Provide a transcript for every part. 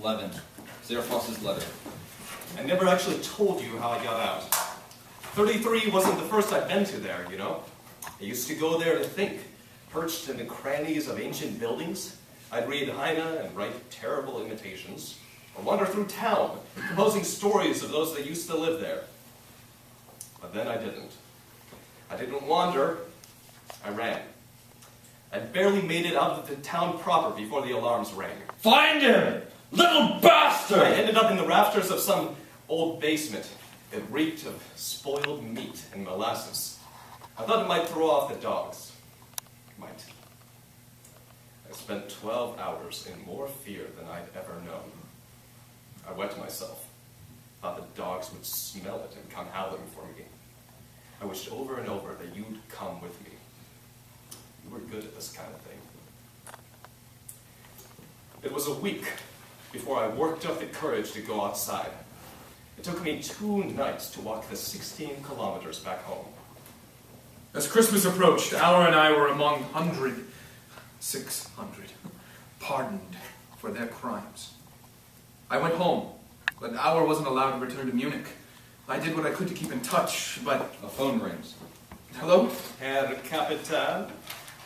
11. Xerophos's letter. I never actually told you how I got out. 33 wasn't the first I'd been to there, you know. I used to go there to think, perched in the crannies of ancient buildings. I'd read Heine and write terrible imitations, or wander through town, composing stories of those that used to live there. But then I didn't. I didn't wander, I ran. I barely made it out of the town proper before the alarms rang. Find him! Little bastard! I ended up in the rafters of some old basement. It reeked of spoiled meat and molasses. I thought it might throw off the dogs. It might. I spent 12 hours in more fear than I'd ever known. I wet myself. Thought the dogs would smell it and come howling for me. I wished over and over that you'd come with me. You were good at this kind of thing. It was a week before I worked up the courage to go outside. It took me 2 nights to walk the 16 kilometers back home. As Christmas approached, Our and I were among 600, pardoned for their crimes. I went home, but Our wasn't allowed to return to Munich. I did what I could to keep in touch, but... A phone rings. Hello? Herr Capitan?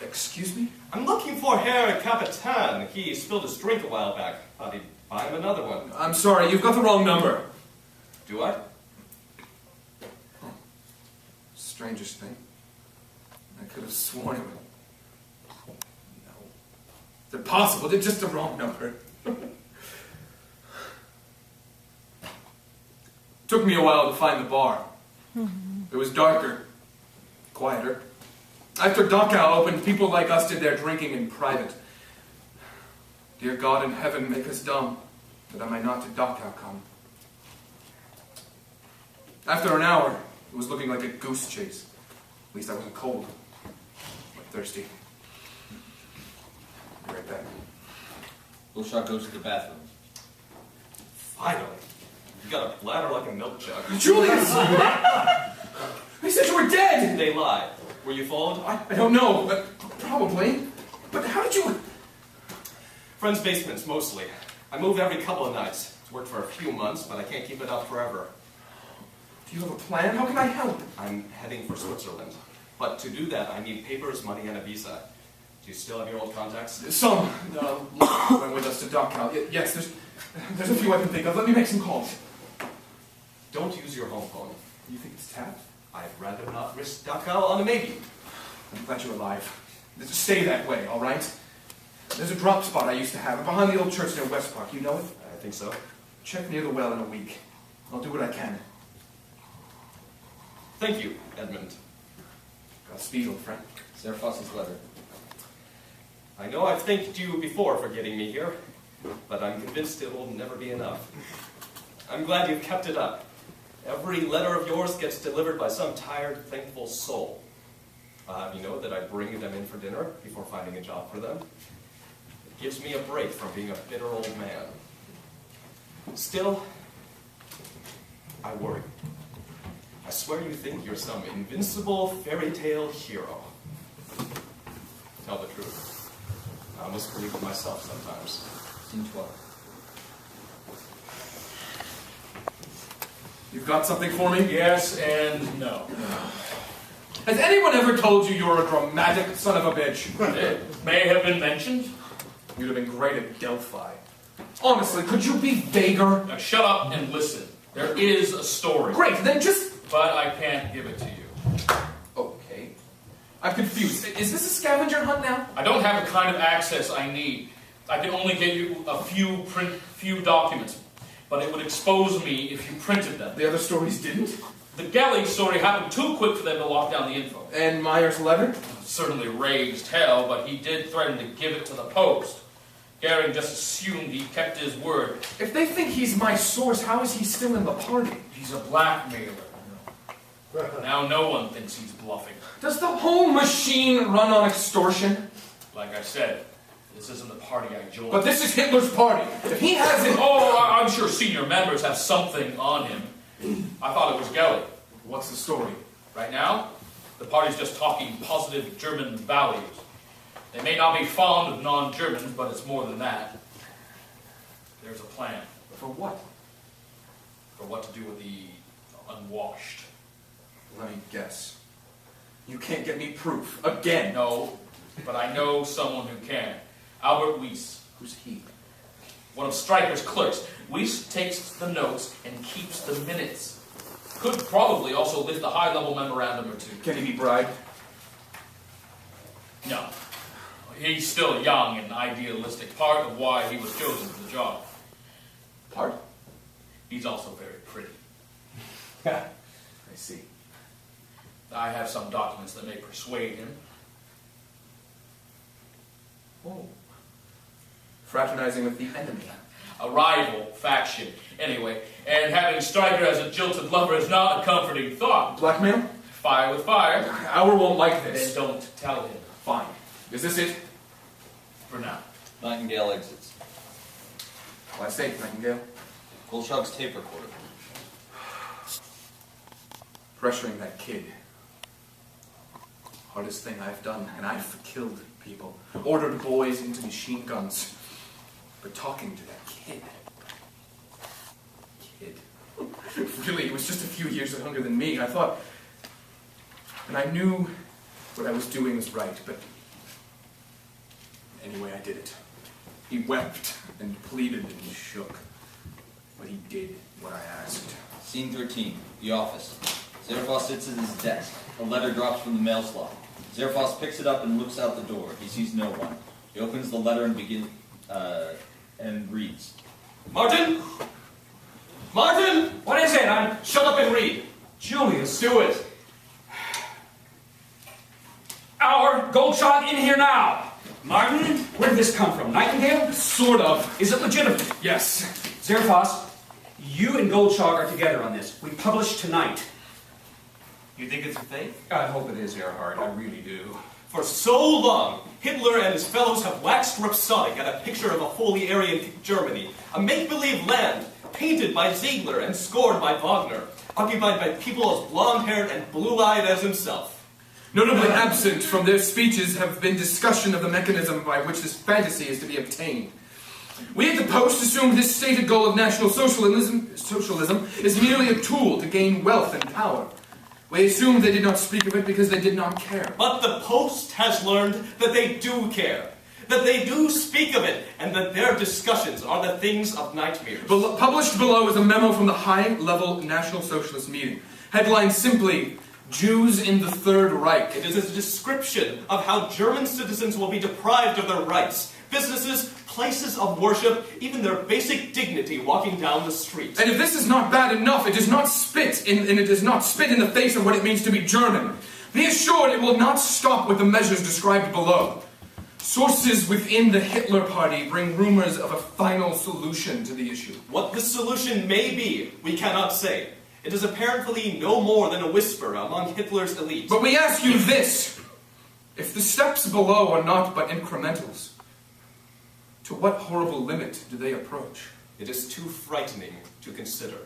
Excuse me? I'm looking for Herr Capitan. He spilled his drink a while back. Thought he'd buy him another one. I'm sorry, you've got the wrong number. Do I? Oh. Strangest thing. I could have sworn it was... No. Is it possible? It's just the wrong number. Took me a while to find the bar. It was darker, quieter. After Dachau opened, people like us did their drinking in private. Dear God in heaven, make us dumb, that I might not to Dachau come. After an hour, it was looking like a goose chase. At least I wasn't cold, but thirsty. Be right back. Bullshot goes to the bathroom. Finally. You got a bladder like a milk jug. Julius! They said you were dead! They lie. Were you followed? I don't know, but probably. But how did you... Friends' basements, mostly. I move every couple of nights. It's worked for a few months, but I can't keep it up forever. Do you have a plan? How can I help? I'm heading for Switzerland. But to do that, I need papers, money, and a visa. Do you still have your old contacts? Some. Went with us to Dachau. Yes, there's a few I can think of. Let me make some calls. Don't use your home phone. You think it's tapped? I'd rather not risk Dachau on a maybe. I'm glad you're alive. Stay that way, all right? There's a drop spot I used to have behind the old church near West Park. You know it? I think so. Check near the well in a week. I'll do what I can. Thank you, Edmund. Godspeed, old friend. Xerophos's letter. I know I've thanked you before for getting me here, but I'm convinced it will never be enough. I'm glad you've kept it up. Every letter of yours gets delivered by some tired, thankful soul. I'll have you know that I bring them in for dinner before finding a job for them. It gives me a break from being a bitter old man. Still, I worry. I swear you think you're some invincible fairy tale hero. Tell the truth. I almost believe it myself sometimes. Scene 12. You've got something for me? Yes and no. Has anyone ever told you you're a dramatic son of a bitch? It may have been mentioned. You'd have been great at Delphi. Honestly, could you be vaguer? Now shut up and listen. There is a story. Great, then just... But I can't give it to you. Okay. I'm confused. Is this a scavenger hunt now? I don't have the kind of access I need. I can only get you a few documents, but it would expose me if you printed them. The other stories didn't? The Gelly story happened too quick for them to lock down the info. And Meyer's letter? Certainly raised hell, but he did threaten to give it to the Post. Goering just assumed he kept his word. If they think he's my source, how is he still in the party? He's a blackmailer. Now no one thinks he's bluffing. Does the whole machine run on extortion? Like I said, this isn't the party I joined. But this is Hitler's party. If he hasn't... Oh, I'm sure senior members have something on him. I thought it was Gelly. What's the story? Right now, the party's just talking positive German values. They may not be fond of non-Germans, but it's more than that. There's a plan For what? for what to do with the unwashed. Let me guess. You can't get me proof. Again. No, but I know someone who can. Albert Weiss, Who's he? one of Stryker's clerks. Weiss takes the notes and keeps the minutes. Could probably also lift a high-level memorandum or two. Can he be bribed? No. He's still young and idealistic, part of why he was chosen for the job. Part? He's also very pretty. I see. I have some documents that may persuade him. Oh. Fraternizing with the enemy. A rival faction, anyway. And having Stryker as a jilted lover is not a comforting thought. Blackmail? Fire with fire. Our won't like Then this. don't tell him. Fine. Is this it? For now. Nightingale exits. Well, I say, Nightingale. Goldschag's tape recorder. Pressuring that kid. Hardest thing I've done, and I've killed people. Ordered boys into machine guns. But talking to that kid. Really, he was just a few years younger than me. I thought... And I knew what I was doing was right, but... Anyway, I did it. He wept and pleaded and shook. But he did what I asked. Scene 13, the office. Zerfos sits at his desk. A letter drops from the mail slot. Zerfos picks it up and looks out the door. He sees no one. He opens the letter and reads. Martin? Martin! What is it? Shut up and read. Julius. Do it. Our Goldshot in here now. Martin, where did this come from? Nightingale? Sort of. Is it legitimate? Yes. Zerfos, you and Goldshog are together on this. We publish tonight. You think it's a fake? I hope it is, Earhart. I really do. For so long, Hitler and his fellows have waxed rhapsodic at a picture of a Holy Aryan Germany, a make-believe land painted by Ziegler and scored by Wagner, occupied by people as blonde-haired and blue-eyed as himself. Notably absent from their speeches have been discussion of the mechanism by which this fantasy is to be obtained. We at the Post assumed this stated goal of National Socialism is merely a tool to gain wealth and power. We assumed they did not speak of it because they did not care. But the Post has learned that they do care, that they do speak of it, and that their discussions are the things of nightmares. Published below is a memo from the high-level National Socialist meeting. Headline simply, Jews in the Third Reich. It is a description of how German citizens will be deprived of their rights, businesses, places of worship, even their basic dignity walking down the street. And if this is not bad enough, it does not spit in the face of what it means to be German. Be assured it will not stop with the measures described below. Sources within the Hitler Party bring rumors of a final solution to the issue. What the solution may be, we cannot say. It is apparently no more than a whisper among Hitler's elite. But we ask you this. If the steps below are not but incrementals, to what horrible limit do they approach? It is too frightening to consider.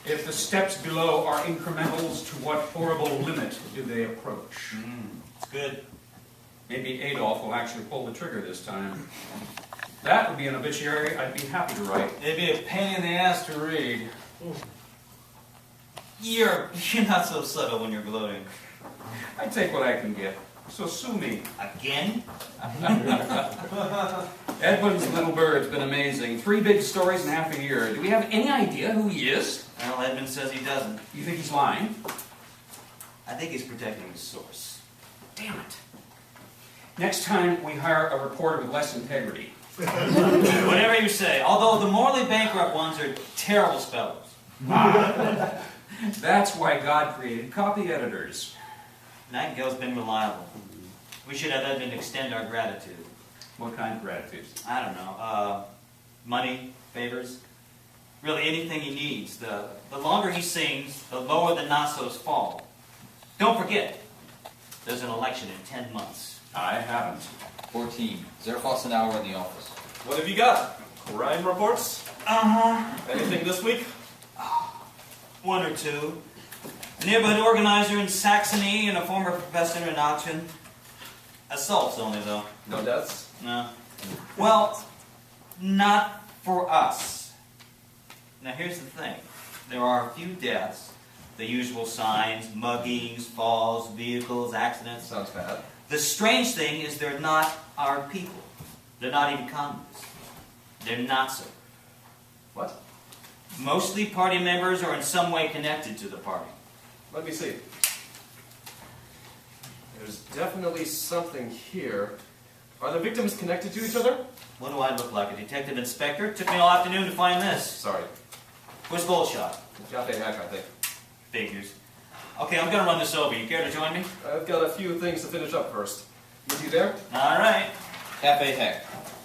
If the steps below are incrementals, to what horrible limit do they approach? It's good. Maybe Adolf will actually pull the trigger this time. That would be an obituary I'd be happy to write. It'd be a pain in the ass to read. You're not so subtle when you're gloating. I take what I can get. So sue me. Again? Edwin's Little Bird's been amazing. 3 big stories in half a year. Do we have any idea who he is? Well, Edmund says he doesn't. You think he's lying? I think he's protecting his source. Damn it. Next time, we hire a reporter with less integrity. Whatever you say. Although the morally bankrupt ones are terrible spellers. That's why God created copy editors. Nightingale's been reliable. We should have Edmund extend our gratitude. What kind of gratitude? I don't know. Money, favors. Really anything he needs. The longer he sings, the lower the Nassos fall. Don't forget, there's an election in 10 months. I haven't. 14, Zerfos an hour in the office. What have you got? Crime reports? Anything this week? 1 or 2. A neighborhood organizer in Saxony and a former professor in Aachen. Assaults only, though. No deaths? No. Well, not for us. Now, here's the thing. There are a few deaths. The usual signs, muggings, falls, vehicles, accidents. Sounds bad. The strange thing is they're not our people. They're not even communists. They're Nazi. What? Mostly party members or in some way connected to the party. Let me see. There's definitely something here. Are the victims connected to each other? What do I look like, a detective inspector? It took me all afternoon to find this. Sorry. Where's Goldshot? Cafe Hack, I think. Figures. Okay, I'm gonna run this over. You care to join me? I've got a few things to finish up first. Meet you there? All right. Cafe Heck.